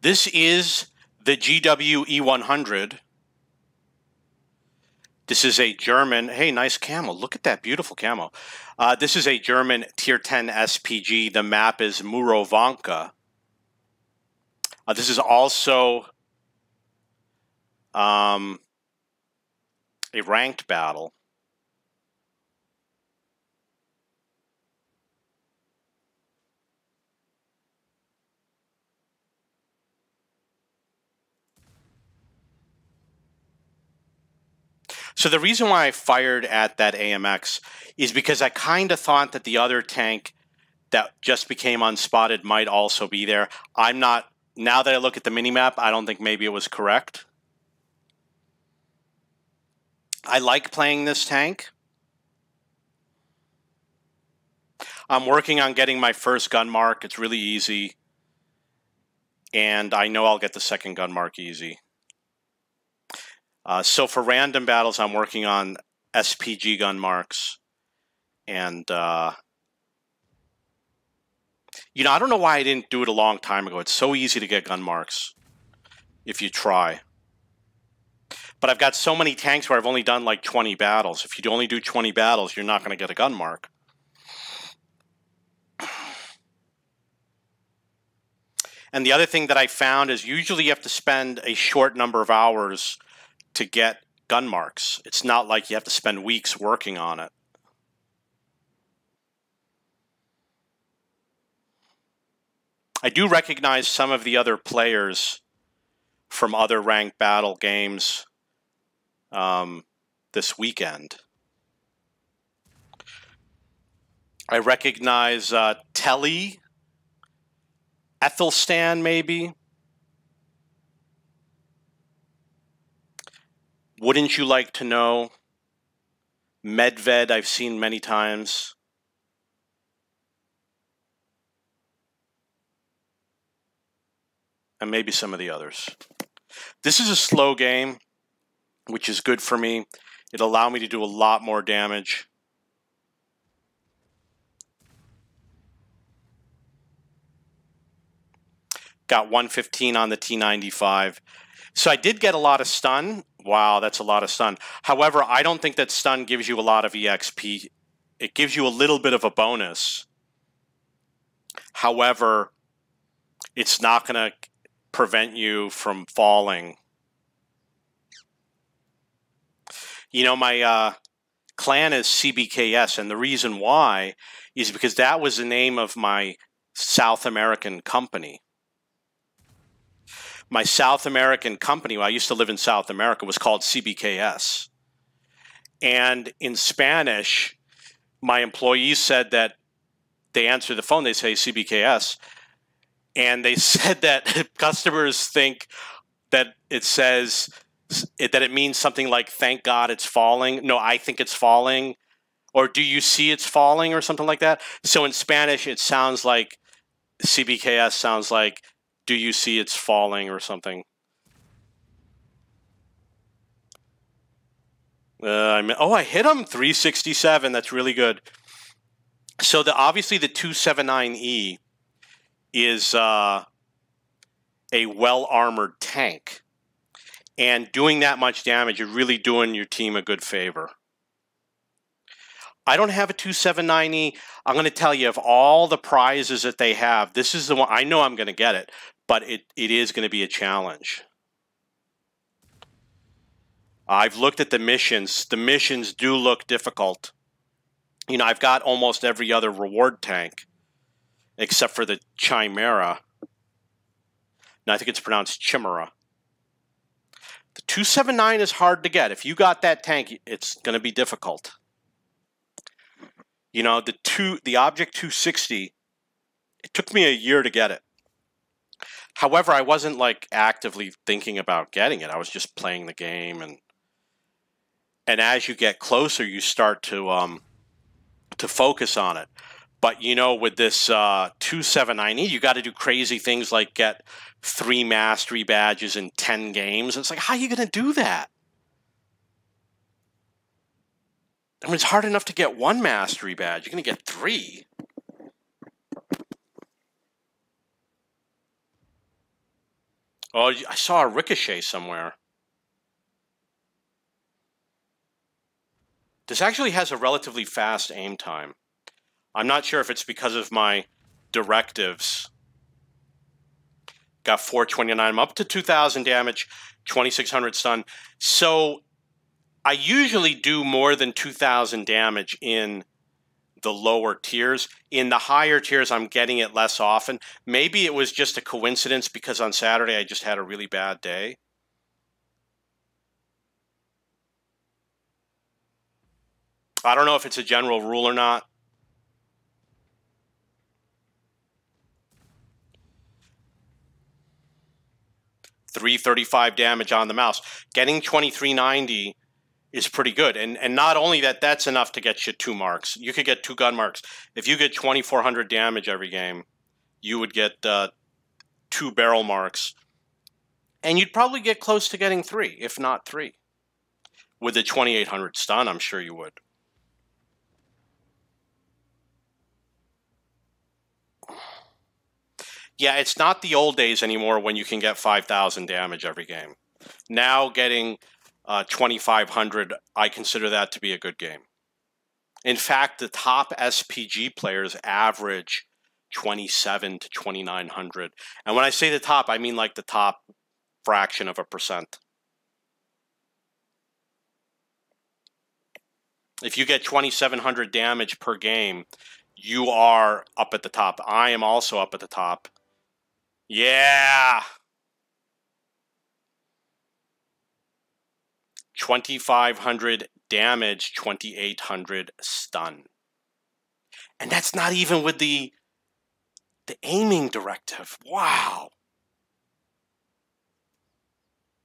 This is the GW E100. This is a German, hey, nice camo. Look at that beautiful camo. This is a German Tier 10 SPG. The map is Murovanka. This is also a ranked battle. So the reason why I fired at that AMX is because I kind of thought that the other tank that just became unspotted might also be there. I'm not, now that I look at the minimap, I don't think maybe it was correct. I like playing this tank. I'm working on getting my first gun mark. It's really easy. And I know I'll get the second gun mark easy. So for random battles, I'm working on SPG gun marks. And, you know, I don't know why I didn't do it a long time ago. It's so easy to get gun marks if you try. But I've got so many tanks where I've only done like 20 battles. If you only do 20 battles, you're not going to get a gun mark. And the other thing that I found is usually you have to spend a short number of hours to get gun marks. It's not like you have to spend weeks working on it. I do recognize some of the other players from other ranked battle games this weekend. I recognize Telly, Ethelstan maybe. Wouldn't You Like to Know? Medved I've seen many times. And maybe some of the others. This is a slow game, which is good for me. It'll allow me to do a lot more damage. Got 115 on the T95. So I did get a lot of stun. Wow, that's a lot of stun. However, I don't think that stun gives you a lot of EXP. It gives you a little bit of a bonus. However, it's not going to prevent you from falling. You know, my clan is CBKS, and the reason why is because that was the name of my South American company. My South American company, well, I used to live in South America, was called CBKS. And in Spanish, my employees said that they answer the phone, they say CBKS. And they said that customers think that it says, that it means something like, thank God it's falling. No, I think it's falling. Or do you see it's falling or something like that? So in Spanish, it sounds like, CBKS sounds like, do you see it's falling or something? Oh, I hit him! 367. That's really good. So obviously the 279E is a well-armored tank. And doing that much damage, you're really doing your team a good favor. I don't have a 279E. I'm going to tell you, of all the prizes that they have, this is the one. I know I'm going to get it, but it is going to be a challenge. I've looked at the missions. The missions do look difficult. You know, I've got almost every other reward tank, except for the Chimera. No, I think it's pronounced Chimera. The 279 is hard to get. If you got that tank, it's going to be difficult. You know, the Object 260, it took me a year to get it. However, I wasn't like actively thinking about getting it. I was just playing the game, and as you get closer, you start to focus on it. But you know, with this 279E, you got to do crazy things like get 3 mastery badges in 10 games. It's like, how are you going to do that? I mean, it's hard enough to get 1 mastery badge. You're going to get 3. Oh, I saw a ricochet somewhere. This actually has a relatively fast aim time. I'm not sure if it's because of my directives. Got 429. I'm up to 2,000 damage, 2,600 stun. So I usually do more than 2,000 damage in the lower tiers. In the higher tiers, I'm getting it less often. Maybe it was just a coincidence because on Saturday I just had a really bad day. I don't know if it's a general rule or not. $335 damage on the mouse. Getting 2390 is pretty good. And not only that, that's enough to get you 2 marks. You could get 2 gun marks. If you get 2,400 damage every game, you would get 2 barrel marks. And you'd probably get close to getting 3, if not 3. With the 2,800 stun, I'm sure you would. Yeah, it's not the old days anymore when you can get 5,000 damage every game. Now getting 2,500, I consider that to be a good game. In fact, the top SPG players average 27 to 2,900. And when I say the top, I mean like the top fraction of a percent. If you get 2,700 damage per game, you are up at the top. I am also up at the top. Yeah! 2,500 damage, 2,800 stun. And that's not even with the aiming directive. Wow.